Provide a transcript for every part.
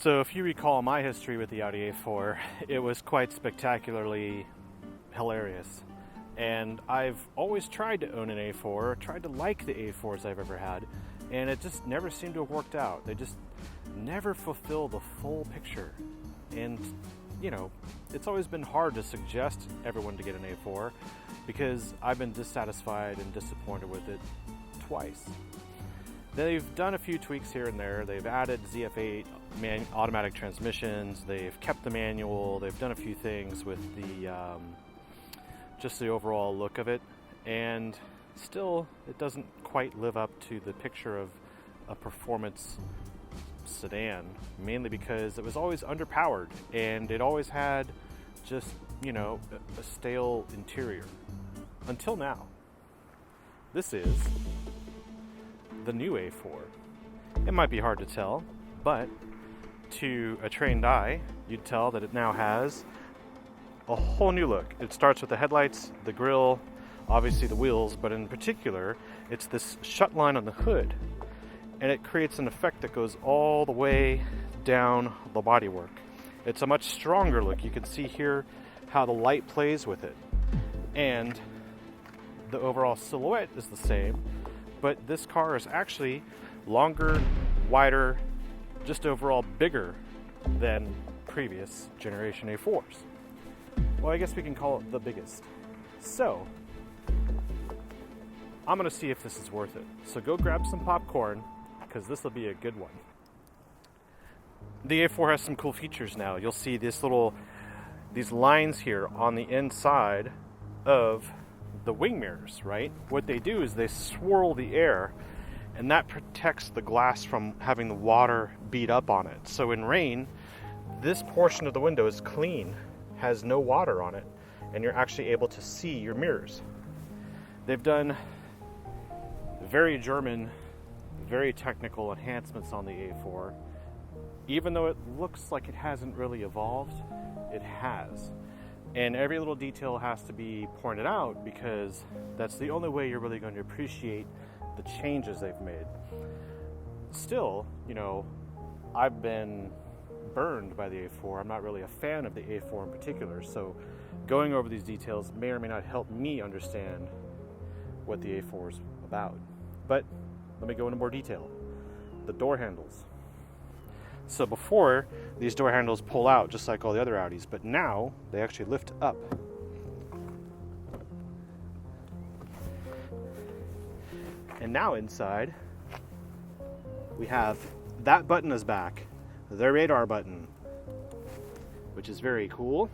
So if you recall my history with the Audi A4, it was quite spectacularly hilarious. And I've always tried to own an A4, tried to like the A4s I've ever had, and it just never seemed to have worked out. They just never fulfill the full picture. And, you know, it's always been hard to suggest everyone to get an A4 because I've been dissatisfied and disappointed with it twice. They've done a few tweaks here and there. They've added ZF8 automatic transmissions. They've kept the manual. They've done a few things with the just the overall look of it, and still it doesn't quite live up to the picture of a performance sedan, mainly because it was always underpowered and it always had just, you know, a stale interior. Until now. This is the new A4. It might be hard to tell, but to a trained eye, you'd tell that it now has a whole new look. It starts with the headlights, the grille, obviously the wheels, but in particular, it's this shut line on the hood, and it creates an effect that goes all the way down the bodywork. It's a much stronger look. You can see here how the light plays with it, and the overall silhouette is the same, but this car is actually longer, wider, just overall bigger than previous generation A4s. Well, I guess we can call it the biggest. So, I'm going to see if this is worth it. So go grab some popcorn, because this will be a good one. The A4 has some cool features now. You'll see these lines here on the inside of the wing mirrors, right? What they do is they swirl the air, and that protects the glass from having the water beat up on it. So in rain, this portion of the window is clean, has no water on it, and you're actually able to see your mirrors. They've done very German, very technical enhancements on the A4. Even though it looks like it hasn't really evolved, it has. And every little detail has to be pointed out because that's the only way you're really going to appreciate the changes they've made. Still, you know, I've been burned by the A4. I'm not really a fan of the A4 in particular, so going over these details may or may not help me understand what the A4 is about. But let me go into more detail. The door handles. So before, these door handles pull out just like all the other Audis, but now they actually lift up. And now inside, we have that button is back, the radar button, which is very cool,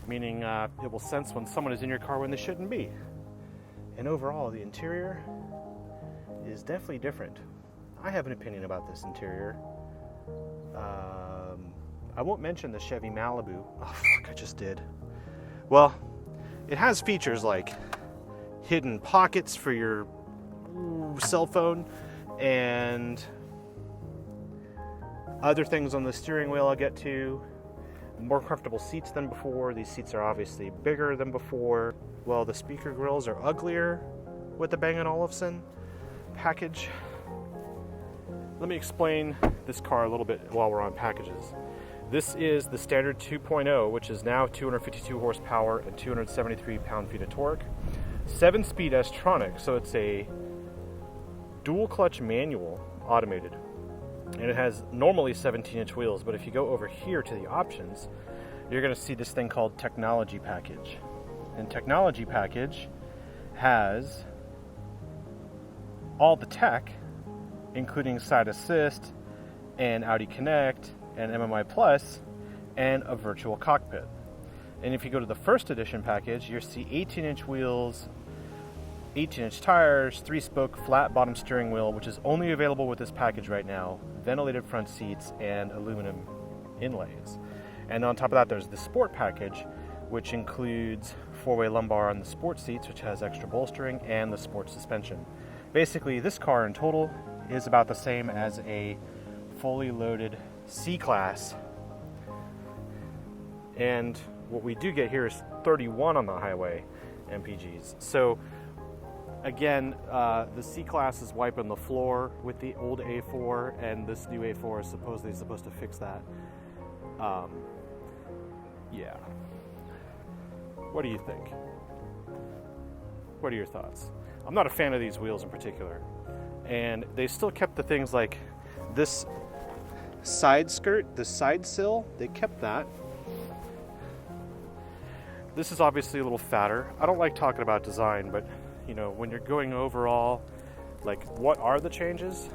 meaning it will sense when someone is in your car when they shouldn't be. And overall, the interior is definitely different. I have an opinion about this interior. I won't mention the Chevy Malibu. Oh, fuck, I just did. Well, it has features like hidden pockets for your cell phone and other things on the steering wheel I'll get to. More comfortable seats than before. These seats are obviously bigger than before. Well, the speaker grills are uglier with the Bang & Olufsen package. Let me explain this car a little bit while we're on packages. This is the standard 2.0, which is now 252 horsepower and 273 pound-feet of torque. 7-speed s-tronic, so it's a dual-clutch manual, automated. And it has normally 17-inch wheels, but if you go over here to the options, you're going to see this thing called Technology Package. And Technology Package has all the tech, including side assist and Audi Connect and MMI Plus and a virtual cockpit. And if you go to the first edition package, you'll see 18-inch wheels, 18-inch tires, 3-spoke flat bottom steering wheel, which is only available with this package right now, ventilated front seats, and aluminum inlays. And on top of that, there's the sport package, which includes 4-way lumbar on the sport seats, which has extra bolstering, and the sport suspension. Basically, this car in total is about the same as a fully loaded C-Class. And what we do get here is 31 on the highway MPGs. So Again, the C-Class is wiping the floor with the old A4, and this new A4 is supposedly supposed to fix that. Yeah. What do you think? What are your thoughts? I'm not a fan of these wheels in particular. And they still kept the things like this side skirt, the side sill, they kept that. This is obviously a little fatter. I don't like talking about design, but you know, when you're going overall, like, what are the changes?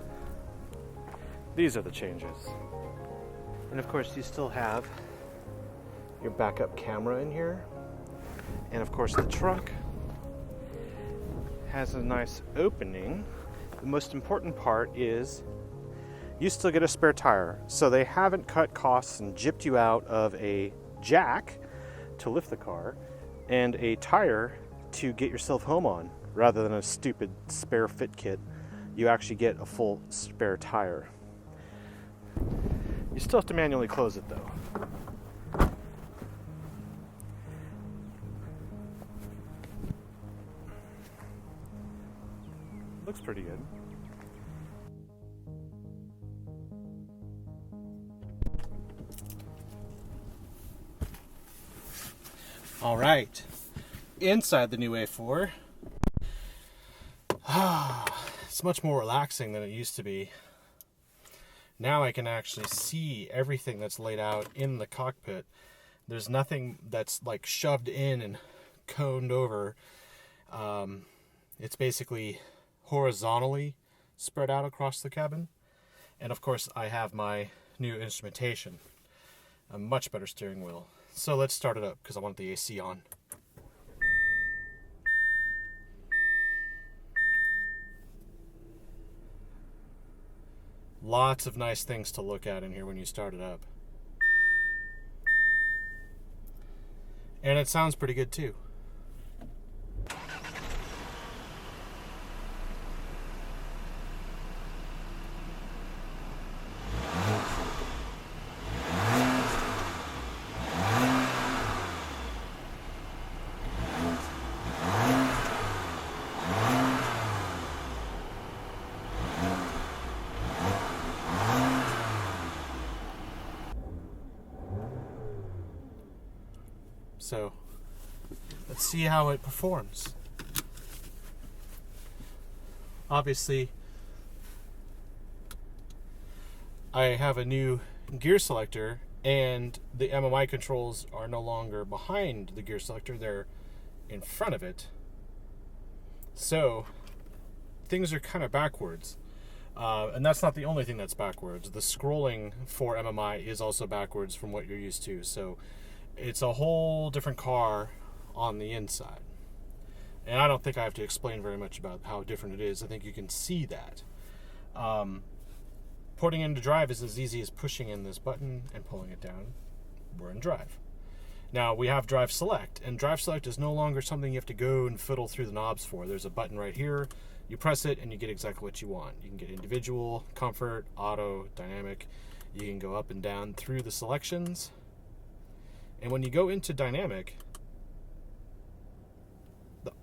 These are the changes. And of course, you still have your backup camera in here. And of course, the trunk has a nice opening. The most important part is you still get a spare tire. So they haven't cut costs and gypped you out of a jack to lift the car and a tire to get yourself home on, rather than a stupid spare fit kit. You actually get a full spare tire. You still have to manually close it though. Looks pretty good. All right, inside the new A4, it's much more relaxing than it used to be. Now I can actually see everything that's laid out in the cockpit. There's nothing that's like shoved in and coned over. It's basically horizontally spread out across the cabin. And of course I have my new instrumentation, a much better steering wheel. So let's start it up because I want the AC on. Lots of nice things to look at in here when you start it up. And it sounds pretty good too. So let's see how it performs. Obviously, I have a new gear selector, and the MMI controls are no longer behind the gear selector, they're in front of it. So things are kind of backwards. And that's not the only thing that's backwards. The scrolling for MMI is also backwards from what you're used to. So it's a whole different car on the inside. And I don't think I have to explain very much about how different it is. I think you can see that. Putting into drive is as easy as pushing in this button and pulling it down. We're in drive. Now we have drive select, and drive select is no longer something you have to go and fiddle through the knobs for. There's a button right here. You press it and you get exactly what you want. You can get individual, comfort, auto, dynamic. You can go up and down through the selections. And when you go into dynamic,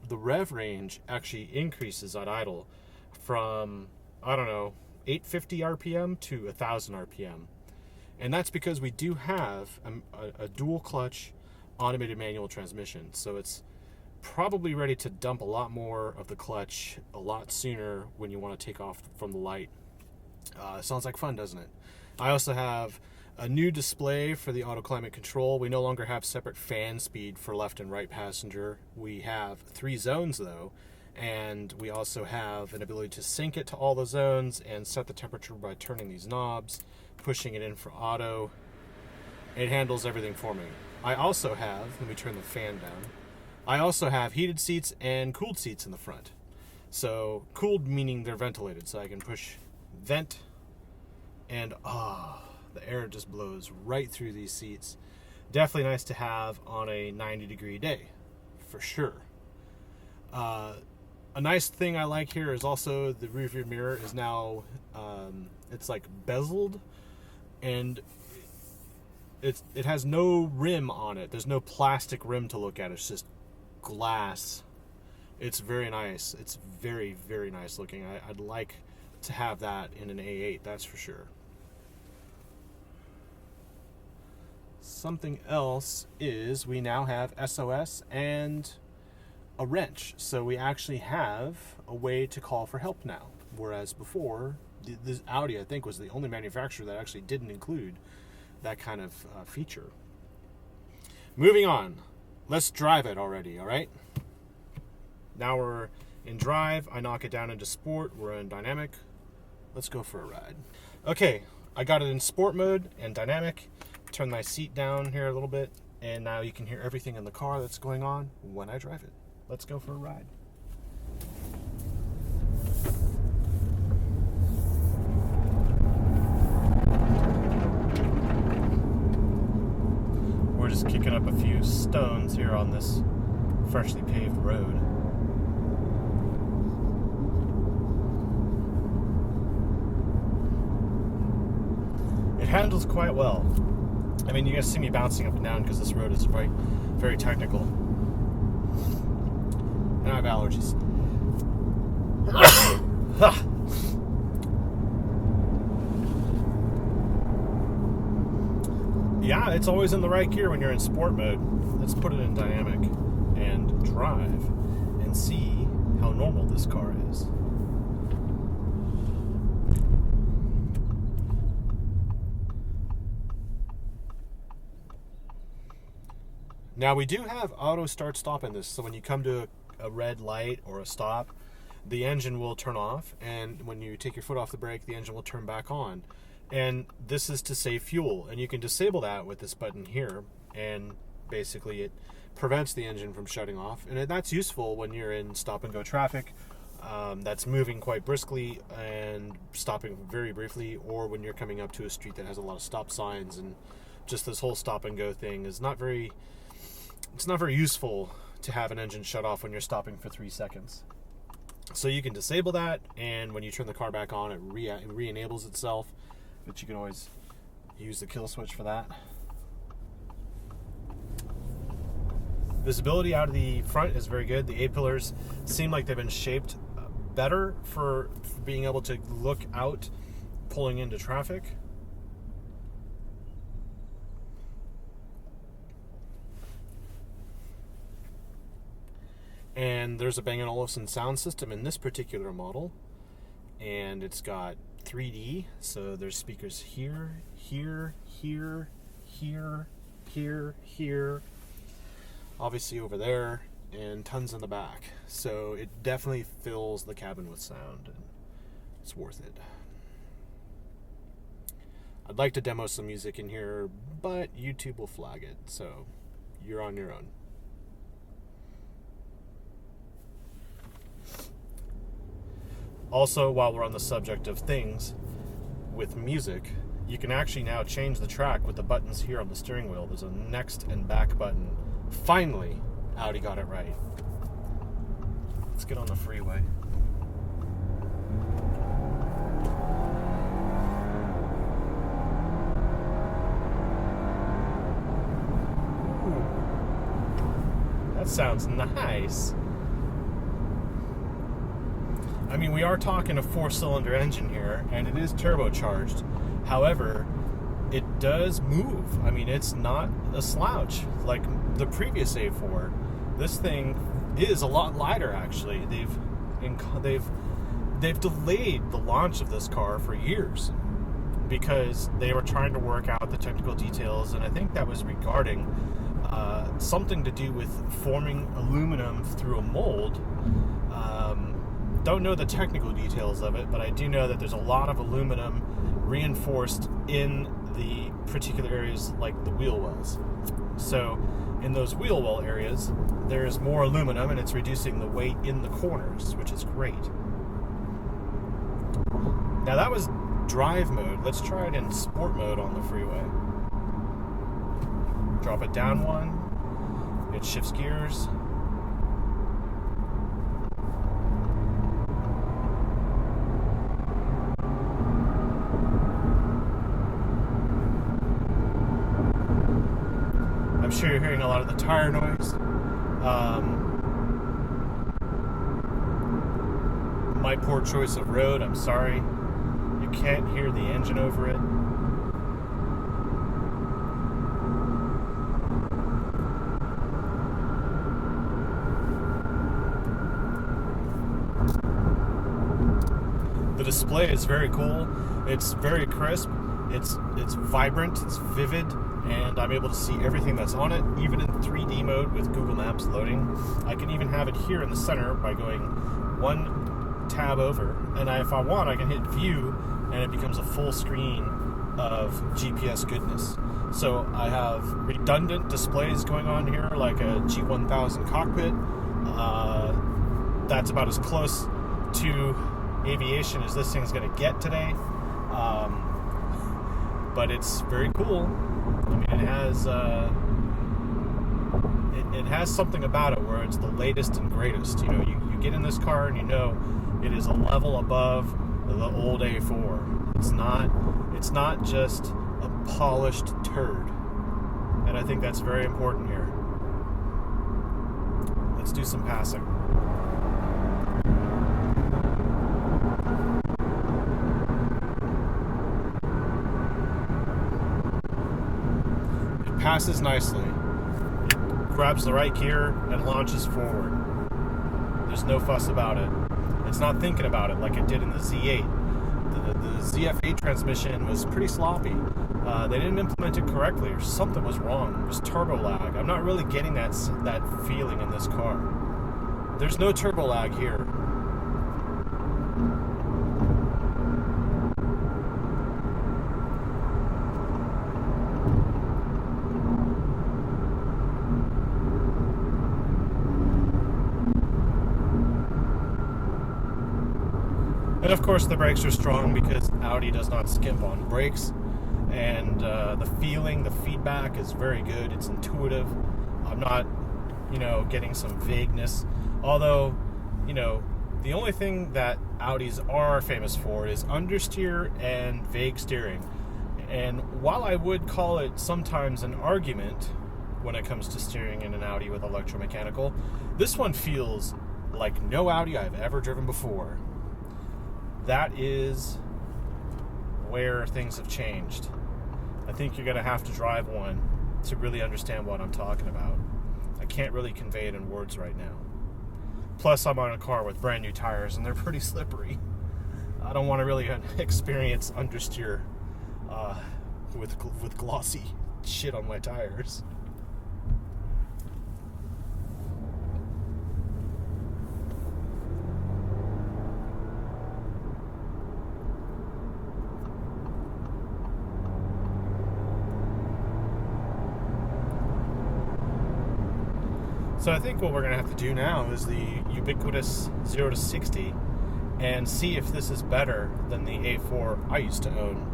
the rev range actually increases at idle from, 850 RPM to 1000 RPM. And that's because we do have a dual clutch automated manual transmission. So it's probably ready to dump a lot more of the clutch a lot sooner when you want to take off from the light. Sounds like fun, doesn't it? I also have a new display for the auto climate control. We no longer have separate fan speed for left and right passenger. We have 3 zones though, and we also have an ability to sync it to all the zones and set the temperature by turning these knobs, pushing it in for auto. It handles everything for me. I also have, let me turn the fan down, I also have heated seats and cooled seats in the front. So cooled meaning they're ventilated, so I can push vent and the air just blows right through these seats. Definitely nice to have on a 90-degree day, for sure. A nice thing I like here is also the rear view mirror is now, it's like bezeled, and it has no rim on it. There's no plastic rim to look at. It's just glass. It's very nice. It's very, very nice looking. I'd like to have that in an A8, that's for sure. Something else is we now have SOS and a wrench. So we actually have a way to call for help now. Whereas before, this Audi, I think, was the only manufacturer that actually didn't include that kind of feature. Moving on. Let's drive it already, all right? Now we're in drive. I knock it down into sport. We're in dynamic. Let's go for a ride. Okay, I got it in sport mode and dynamic. Turn my seat down here a little bit, and now you can hear everything in the car that's going on when I drive it. Let's go for a ride. We're just kicking up a few stones here on this freshly paved road. It handles quite well. I mean, you guys see me bouncing up and down because this road is very, very technical. And I have allergies. Yeah, it's always in the right gear when you're in sport mode. Let's put it in dynamic and drive and see how normal this car is. Now we do have auto start stop in this, so when you come to a red light or a stop, the engine will turn off, and when you take your foot off the brake, the engine will turn back on. And this is to save fuel, and you can disable that with this button here, and basically it prevents the engine from shutting off. And that's useful when you're in stop and go traffic that's moving quite briskly and stopping very briefly, or when you're coming up to a street that has a lot of stop signs, and just this whole stop and go thing is not very useful to have an engine shut off when you're stopping for 3 seconds. So you can disable that, and when you turn the car back on, it re-enables itself. But you can always use the kill switch for that. Visibility out of the front is very good. The A-pillars seem like they've been shaped better for being able to look out pulling into traffic. And there's a Bang & Olufsen sound system in this particular model, and it's got 3D, so there's speakers here, here, here, here, here, here, obviously over there, and tons in the back. So it definitely fills the cabin with sound, and it's worth it. I'd like to demo some music in here, but YouTube will flag it, so you're on your own. Also, while we're on the subject of things with music, you can actually now change the track with the buttons here on the steering wheel. There's a next and back button. Finally, Audi got it right. Let's get on the freeway. Ooh, that sounds nice. I mean, we are talking a 4-cylinder engine here, and it is turbocharged. However, it does move. I mean, it's not a slouch like the previous A4. This thing is a lot lighter, actually. They've delayed the launch of this car for years because they were trying to work out the technical details, and I think that was regarding something to do with forming aluminum through a mold. Don't know the technical details of it, but I do know that there's a lot of aluminum reinforced in the particular areas like the wheel wells. So in those wheel well areas, there's more aluminum, and it's reducing the weight in the corners, which is great. Now that was drive mode. Let's try it in sport mode on the freeway. Drop it down one. It shifts gears. I'm sure you're hearing a lot of the tire noise. My poor choice of road, I'm sorry. You can't hear the engine over it. The display is very cool. It's very crisp. It's vibrant. It's vivid, and I'm able to see everything that's on it, even in 3D mode with Google Maps loading. I can even have it here in the center by going one tab over, and if I want, I can hit View, and it becomes a full screen of GPS goodness. So I have redundant displays going on here, like a G1000 cockpit. That's about as close to aviation as this thing's going to get today, but it's very cool. I mean, it has something about it where it's the latest and greatest. You know, you get in this car and you know it is a level above the old A4. It's not just a polished turd, and I think that's very important here. Let's do some passing. Passes nicely. It grabs the right gear and launches forward. There's no fuss about it. It's not thinking about it like it did in the Z8. The ZF8 transmission was pretty sloppy. They didn't implement it correctly, or something was wrong. It was turbo lag. I'm not really getting that feeling in this car. There's no turbo lag here. And of course the brakes are strong because Audi does not skimp on brakes, and the feeling, the feedback is very good. It's intuitive. I'm not, getting some vagueness. Although, the only thing that Audis are famous for is understeer and vague steering. And while I would call it sometimes an argument when it comes to steering in an Audi with electromechanical, this one feels like no Audi I've ever driven before. That is where things have changed. I think you're going to have to drive one to really understand what I'm talking about. I can't really convey it in words right now. Plus, I'm on a car with brand new tires, and they're pretty slippery. I don't want to really experience understeer with glossy shit on my tires. So I think what we're going to have to do now is the ubiquitous 0 to 60 and see if this is better than the A4 I used to own.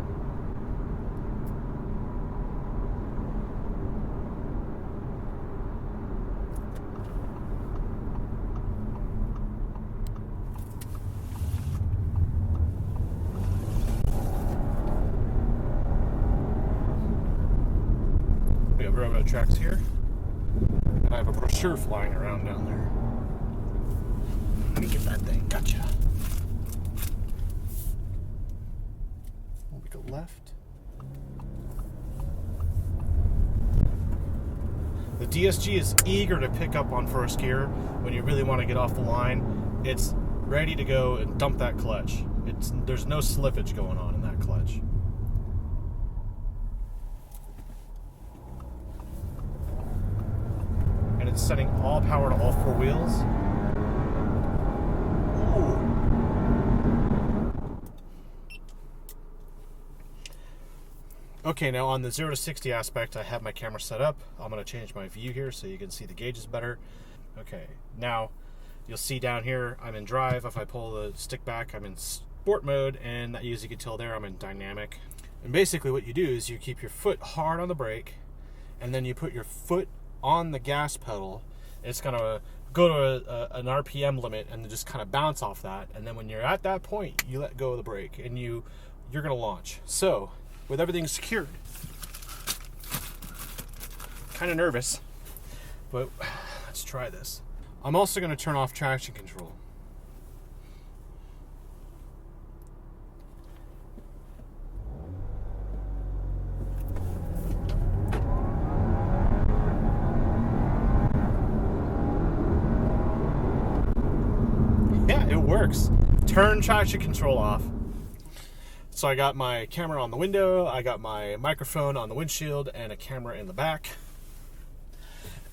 We have railroad tracks here. And I have a brochure flying around down there. Let me get that thing. Gotcha. We go left. The DSG is eager to pick up on first gear when you really want to get off the line. It's ready to go and dump that clutch. There's no slippage going on in that clutch. It's setting all power to all four wheels. Ooh. Okay, now on the 0 to 60 aspect, I have my camera set up. I'm going to change my view here so you can see the gauges better. Okay, now you'll see down here I'm in drive. If I pull the stick back, I'm in sport mode, and as you can tell there, I'm in dynamic. And basically what you do is you keep your foot hard on the brake, and then you put your foot on the gas pedal. It's going to go to an RPM limit and just kind of bounce off that, and then when you're at that point, you let go of the brake and you're going to launch. So with everything secured, kind of nervous, but let's try this. I'm also going to turn off traction control. works. Turn traction control off. So I got my camera on the window, I got my microphone on the windshield, and a camera in the back.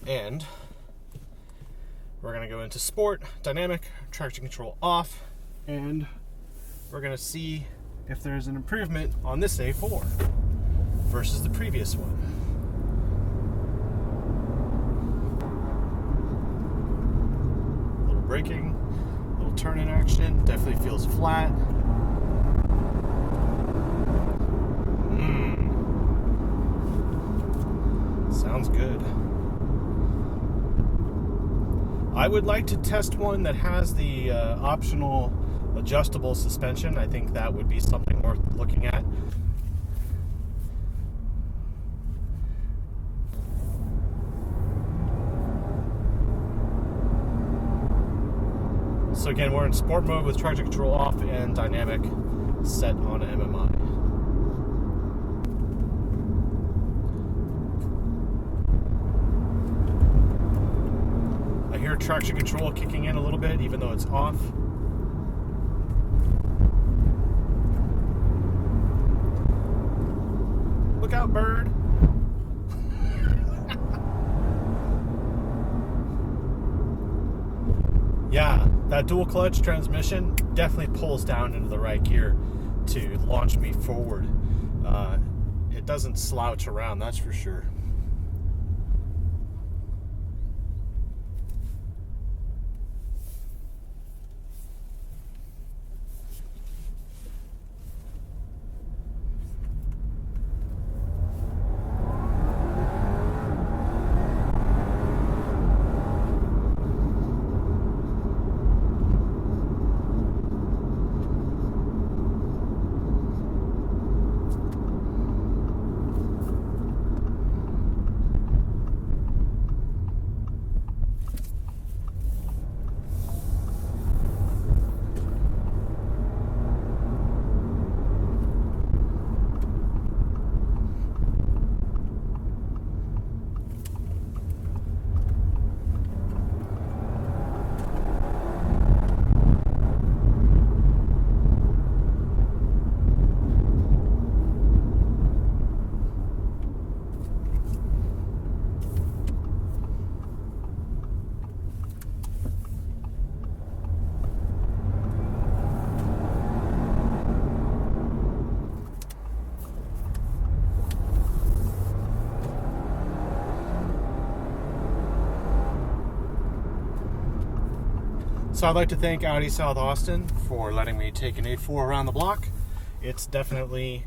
And we're going to go into sport, dynamic, traction control off, and we're going to see if there's an improvement on this A4 versus the previous one. A little braking, a little turn-in action, definitely feels flat. Sounds good. I would like to test one that has the optional adjustable suspension. I think that would be something worth looking at. So again, we're in sport mode with traction control off and dynamic set on MMI. I hear traction control kicking in a little bit, even though it's off. Look out, bird. Yeah, that dual clutch transmission definitely pulls down into the right gear to launch me forward. It doesn't slouch around, that's for sure. So I'd like to thank Audi South Austin for letting me take an A4 around the block. It's definitely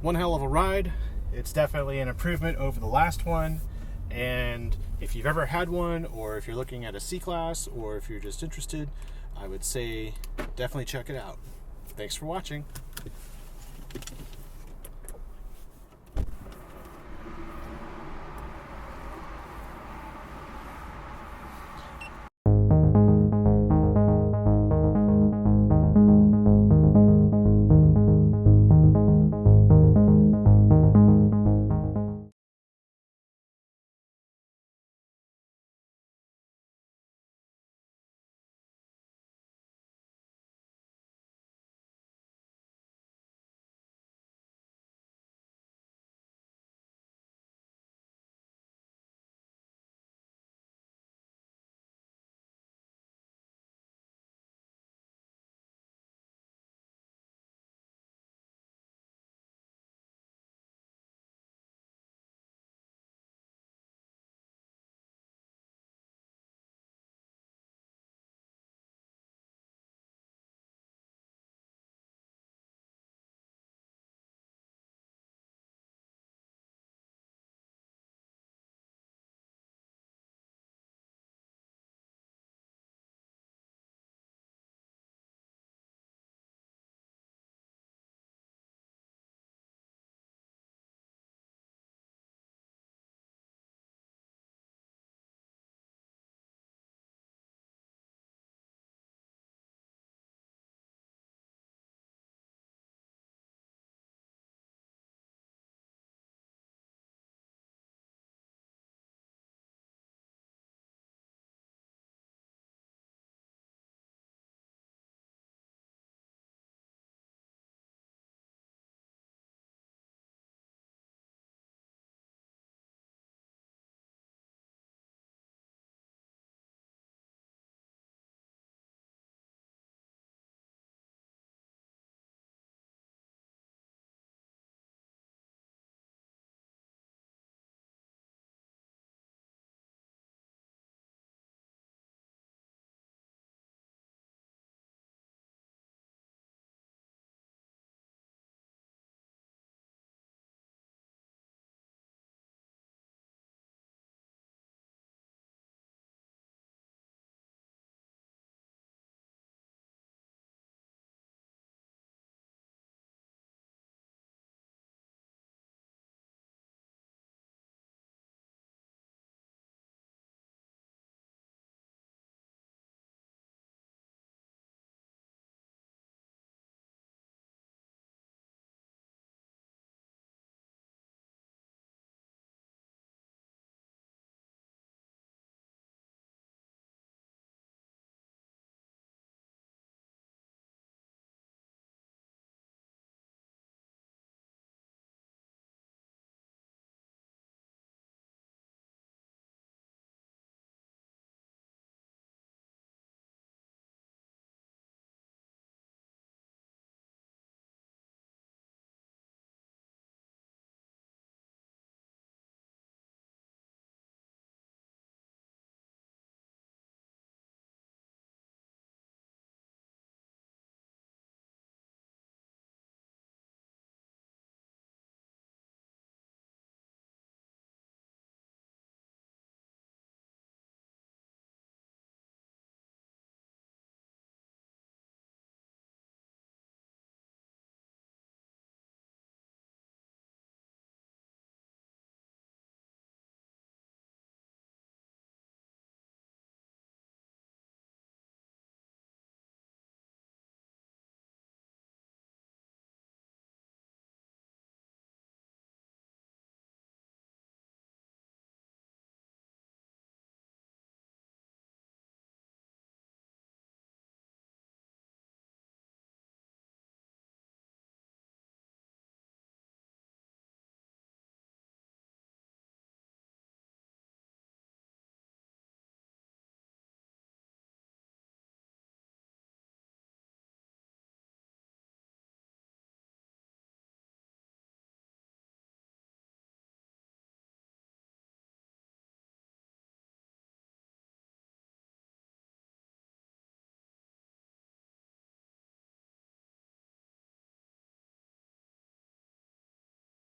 one hell of a ride. It's definitely an improvement over the last one. And if you've ever had one, or if you're looking at a C-Class, or if you're just interested, I would say definitely check it out. Thanks for watching.